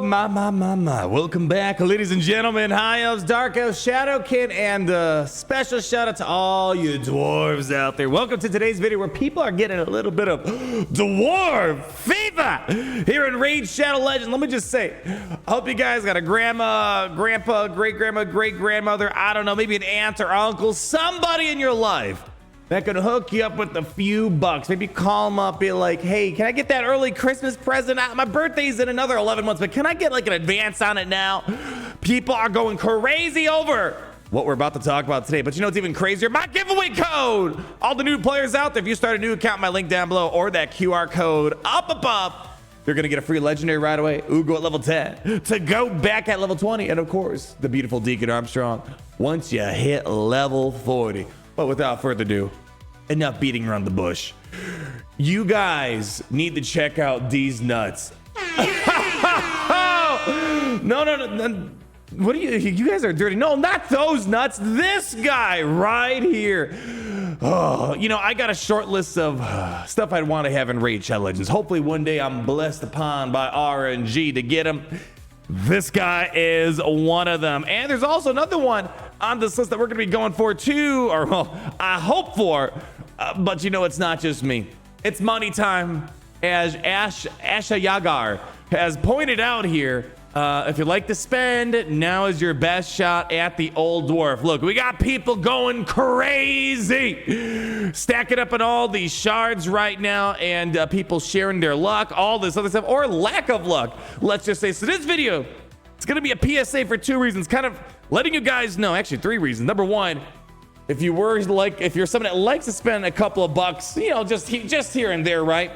my. Welcome back, ladies and gentlemen. High elves, dark elves, shadow kid, and special shout out to all you dwarves out there. Welcome to today's video where people are getting a little bit of dwarf fever here in Raid Shadow Legends. Let me just say, I hope you guys got a grandma, grandpa, great-grandma, great-grandmother, I don't know, maybe an aunt or uncle, somebody in your life that could hook you up with a few bucks. Maybe call them up, be like, hey, can I get that early Christmas present? My birthday's in another 11 months, but can I get like an advance on it now? People are going crazy over what we're about to talk about today. But you know what's even crazier? My giveaway code. All the new players out there, if you start a new account, my link down below or that QR code up above, you're gonna get a free legendary right away. Ugo at level 10 to go back at level 20. And of course, the beautiful Deacon Armstrong once you hit level 40. But without further ado, enough beating around the bush. You guys need to check out DEEZ GNUTS. No. What are you guys are dirty. No, not those nuts. This guy right here. Oh, you know, I got a short list of stuff I'd want to have in Raid Shadow Legends. Hopefully one day I'm blessed upon by RNG to get him. This guy is one of them. And there's also another one on this list that we're going to be going for too, or well, I hope for. But you know, it's not just me. It's money time, as Asha Yagar has pointed out here. If you like to spend, now is your best shot at the old dwarf. Look, we got people going crazy, stacking up on all these shards right now, and people sharing their luck, all this other stuff, or lack of luck, let's just say. So this video, it's going to be a PSA for two reasons, kind of letting you guys know, actually three reasons. Number one, if you're someone that likes to spend a couple of bucks, you know, just here and there, right?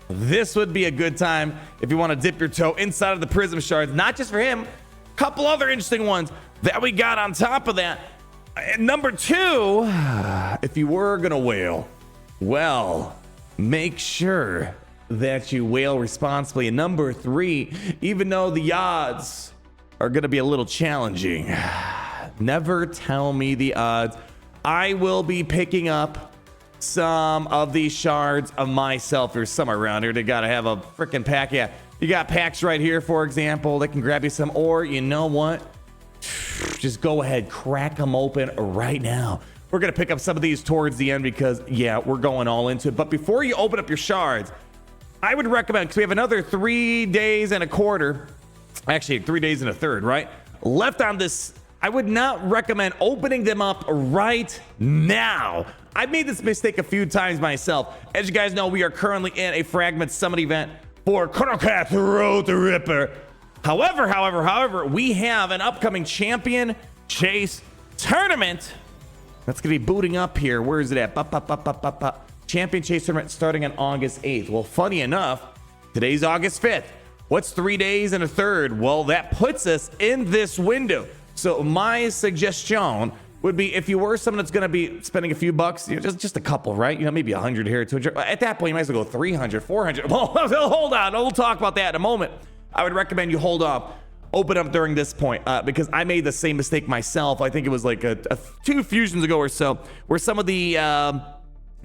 This would be a good time if you want to dip your toe inside of the Prism shards, not just for him, a couple other interesting ones that we got on top of that. And number two, if you were gonna whale, well, make sure that you whale responsibly. And number three, even though the odds are gonna be a little challenging, never tell me the odds. I will be picking up some of these shards of myself. There's some around here. They gotta have a freaking pack. Yeah, you got packs right here, for example, that can grab you some. Or you know what, just go ahead, crack them open right now. We're gonna pick up some of these towards the end because yeah, we're going all into it. But before you open up your shards, I would recommend, because we have another 3 days and a quarter, actually 3 days and a third, right, left on this. I would not recommend opening them up right now. I've made this mistake a few times myself. As you guys know, we are currently in a Fragment Summit event for Chronocat Throat the Ripper. However, we have an upcoming Champion Chase tournament that's gonna be booting up here. Where is it at? Champion Chase tournament starting on August 8th. Well, funny enough, today's August 5th. What's 3 days and a third? Well, that puts us in this window. So my suggestion would be, if you were someone that's going to be spending a few bucks, you know, just a couple, right? You know, maybe 100 here, 200. At that point, you might as well go 300, 400. Well, hold on. We'll talk about that in a moment. I would recommend you hold off, open up during this point, because I made the same mistake myself. I think it was like two fusions ago or so, where some of the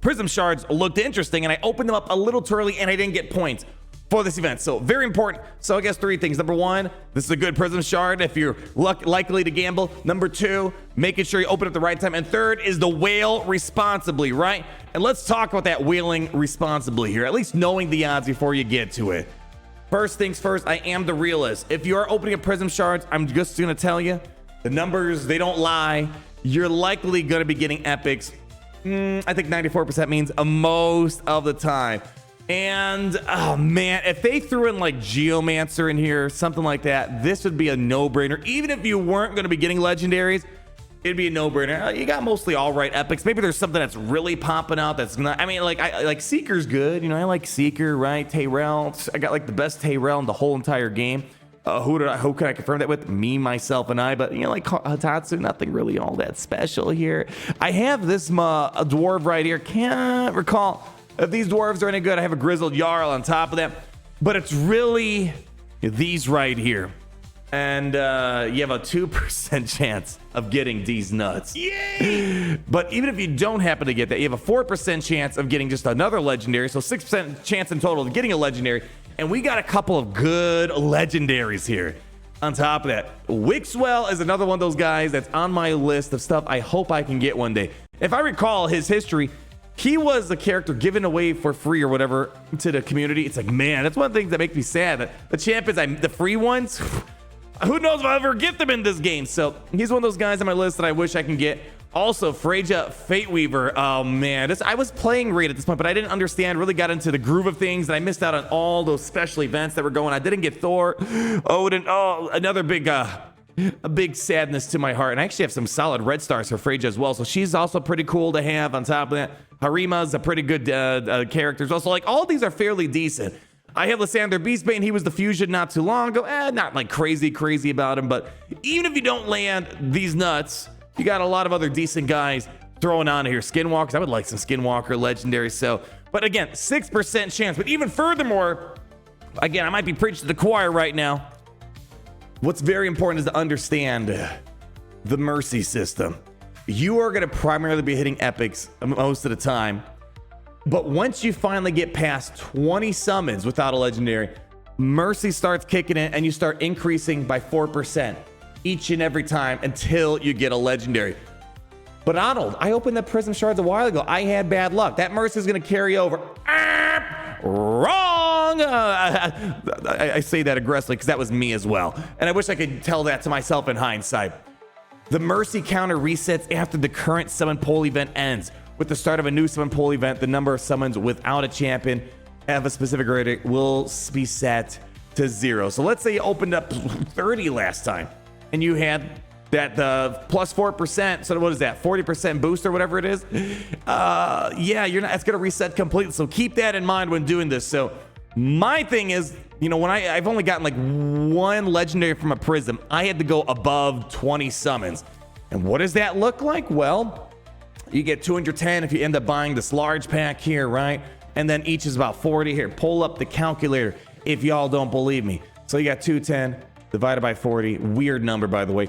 Prism shards looked interesting, and I opened them up a little too early, and I didn't get points for this event. So very important. So I guess three things. Number one, this is a good Prism shard if you're likely to gamble. Number two, making sure you open at the right time. And third is the whale responsibly, right? And let's talk about that whaling responsibly here, at least knowing the odds before you get to it. First things first, I am the realist. If you are opening up Prism shards, I'm just gonna tell you, the numbers, they don't lie. You're likely gonna be getting epics. I think 94% means most of the time. And oh man, if they threw in like Geomancer in here, something like that, this would be a no-brainer. Even if you weren't going to be getting legendaries, it'd be a no-brainer. You got mostly all right epics. Maybe there's something that's really popping out that's not. I mean, like I like Seeker's good. You know, I like Seeker, right? Tyrell. I got like the best Tyrell in the whole entire game. Who can I confirm that with? Me, myself, and I. But you know, like Hatatsu, nothing really all that special here. I have this a dwarf right here. Can't recall if these dwarves are any good. I have a grizzled Jarl on top of them, but it's really these right here. And you have a 2% chance of getting these nuts. Yay! But even if you don't happen to get that, you have a 4% chance of getting just another legendary. So 6% chance in total of getting a legendary. And we got a couple of good legendaries here. On top of that, Wixwell is another one of those guys that's on my list of stuff I hope I can get one day. If I recall his history, he was a character given away for free or whatever to the community. It's like, man, that's one of the things that makes me sad. The champions, the free ones, who knows if I'll ever get them in this game. So he's one of those guys on my list that I wish I can get. Also, Freja Fateweaver. Oh, man. I was playing raid at this point, but I didn't understand, really got into the groove of things, and I missed out on all those special events that were going. I didn't get Thor, Odin. Oh, another big, a big sadness to my heart. And I actually have some solid red stars for Freja as well, so she's also pretty cool to have on top of that. Harima's a pretty good character. Also, like, all these are fairly decent. I have Lysander Beastbane. He was the fusion not too long ago. Not like crazy about him, but even if you don't land these nuts, you got a lot of other decent guys throwing on here. Skinwalkers, I would like some Skinwalker legendaries. So, but again, 6% chance. But even furthermore, again, I might be preaching to the choir right now. What's very important is to understand the mercy system. You are going to primarily be hitting epics most of the time. But once you finally get past 20 summons without a legendary, mercy starts kicking in and you start increasing by 4%. Each and every time until you get a legendary. But Arnold, I opened the Prism shards a while ago. I had bad luck. That mercy is going to carry over. Wrong. I say that aggressively because that was me as well. And I wish I could tell that to myself in hindsight. The mercy counter resets after the current summon poll event ends. With the start of a new summon poll event, the number of summons without a champion of a specific rating will be set to 0. So let's say you opened up 30 last time. And you had that plus 4%. So what is that? 40% boost or whatever it is. Yeah, it's gonna reset completely. So keep that in mind when doing this. So my thing is, when I've only gotten like one legendary from a Prism, I had to go above 20 summons. And what does that look like? Well, you get 210 if you end up buying this large pack here, right? And then each is about 40 here. Pull up the calculator if y'all don't believe me. So you got 210 divided by 40, weird number, by the way,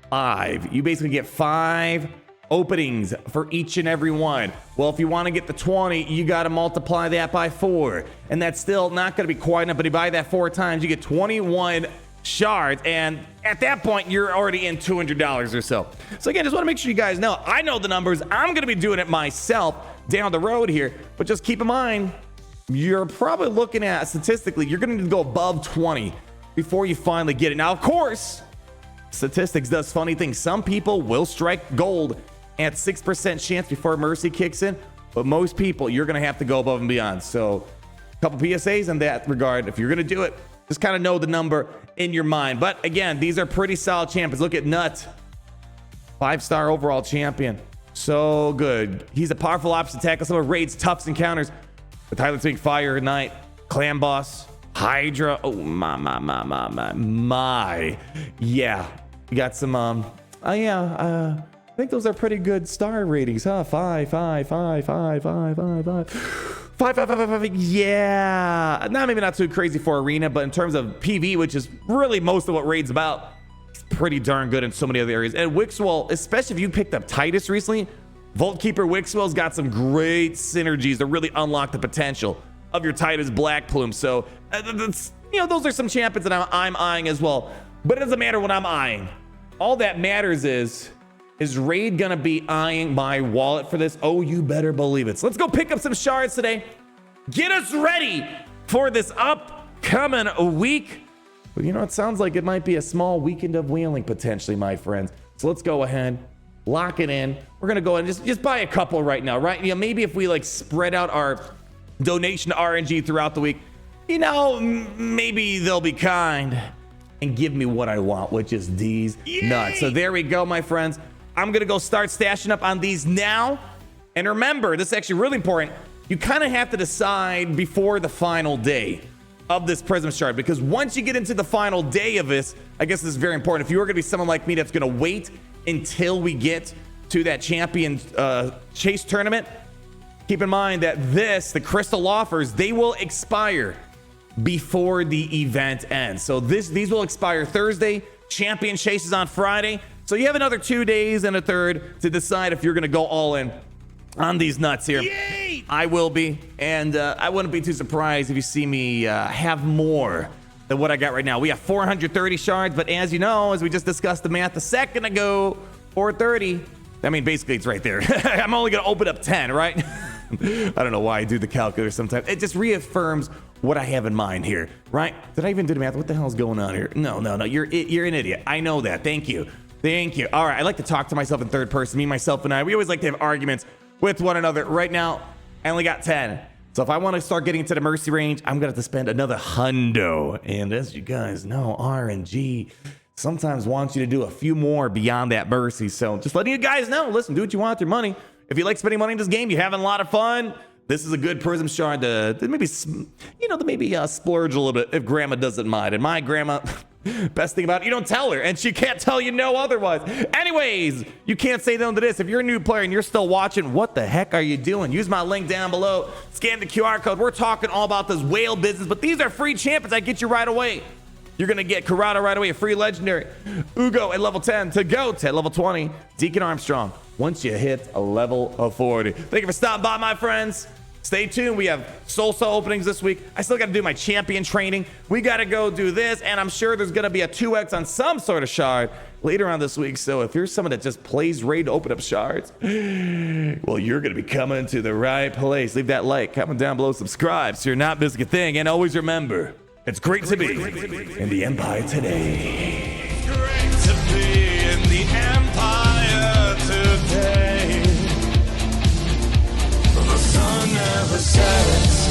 5. You basically get 5 openings for each and every one. Well, if you want to get the 20, you got to multiply that by 4. And that's still not going to be quite enough, but you buy that 4 times, you get 21 shards. And at that point, you're already in $200 or so. So again, just want to make sure you guys know, I know the numbers. I'm going to be doing it myself down the road here, but just keep in mind, you're probably looking at, statistically, you're going to go above 20 before you finally get it. Now, of course, statistics does funny things. Some people will strike gold at 6% chance before mercy kicks in, but most people, you're going to have to go above and beyond. So a couple PSAs in that regard. If you're going to do it, just kind of know the number in your mind. But again, these are pretty solid champions. Look at Nut, 5-star overall champion. So good. He's a powerful option to tackle some of Raid's toughest encounters with Highlands Big Fire, Knight, Clan Boss, Hydra. Oh, my. Yeah. You got some, I think those are pretty good star ratings, huh? 5. Yeah. Maybe not too crazy for Arena, but in terms of PV, which is really most of what Raid's about, it's pretty darn good in so many other areas. And Wixwell, especially if you picked up Titus recently, Vaultkeeper Wixwell's got some great synergies to really unlock the potential of your Titus Black Plume. So, those are some champions that I'm eyeing as well. But it doesn't matter what I'm eyeing. All that matters is Raid gonna be eyeing my wallet for this? Oh, you better believe it. So let's go pick up some shards today. Get us ready for this upcoming week. But it sounds like it might be a small weekend of whaling potentially, my friends. So let's go ahead, lock it in. We're gonna go and just buy a couple right now, right? Maybe if we like spread out our donation to RNG throughout the week, maybe they'll be kind and give me what I want, which is these nuts. So there we go, my friends. I'm gonna go start stashing up on these now. And remember, this is actually really important. You kind of have to decide before the final day of this Prism shard, because once you get into the final day of this, I guess this is very important. If you are gonna be someone like me that's gonna wait until we get to that champion chase tournament, keep in mind that the crystal offers, they will expire before the event ends. So these will expire Thursday. Champion Chase is on Friday. So you have another 2 days and a third to decide if you're going to go all in on these nuts here. Yay! I will be, and I wouldn't be too surprised if you see me have more than what I got right now. We have 430 shards, but as you know, as we just discussed the math a second ago, 430, I mean, basically it's right there. I'm only going to open up 10, right? I don't know why I do the calculator sometimes. It just reaffirms what I have in mind here, right? Did I even do the math? What the hell is going on here? No. You're an idiot. I know that. Thank you. All right, I like to talk to myself in third person. Me, myself, and I. We always like to have arguments with one another. Right now, I only got 10. So if I want to start getting into the mercy range, I'm going to have to spend another hundo. And as you guys know, RNG sometimes wants you to do a few more beyond that mercy. So just letting you guys know, listen, do what you want with your money. If you like spending money in this game, you're having a lot of fun, this is a good Prism shard to maybe, splurge a little bit if grandma doesn't mind. And my grandma, best thing about it, you don't tell her, and she can't tell you no otherwise. Anyways, you can't say no to this. If you're a new player and you're still watching, what the heck are you doing? Use my link down below. Scan the QR code. We're talking all about this whale business, but these are free champions. I get you right away. You're going to get Corrado right away, a free legendary. Ugo at level 10 to GOAT at level 20. Deacon Armstrong once you hit a level of 40. Thank you for stopping by, my friends. Stay tuned. We have Solsa openings this week. I still got to do my champion training. We got to go do this, and I'm sure there's going to be a 2x on some sort of shard later on this week. So if you're someone that just plays raid to open up shards, well, you're going to be coming to the right place. Leave that like, comment down below, subscribe so you're not missing a thing. And always remember, it's great to be in the Empire today. Great to be in the Empire today. The sun never sets.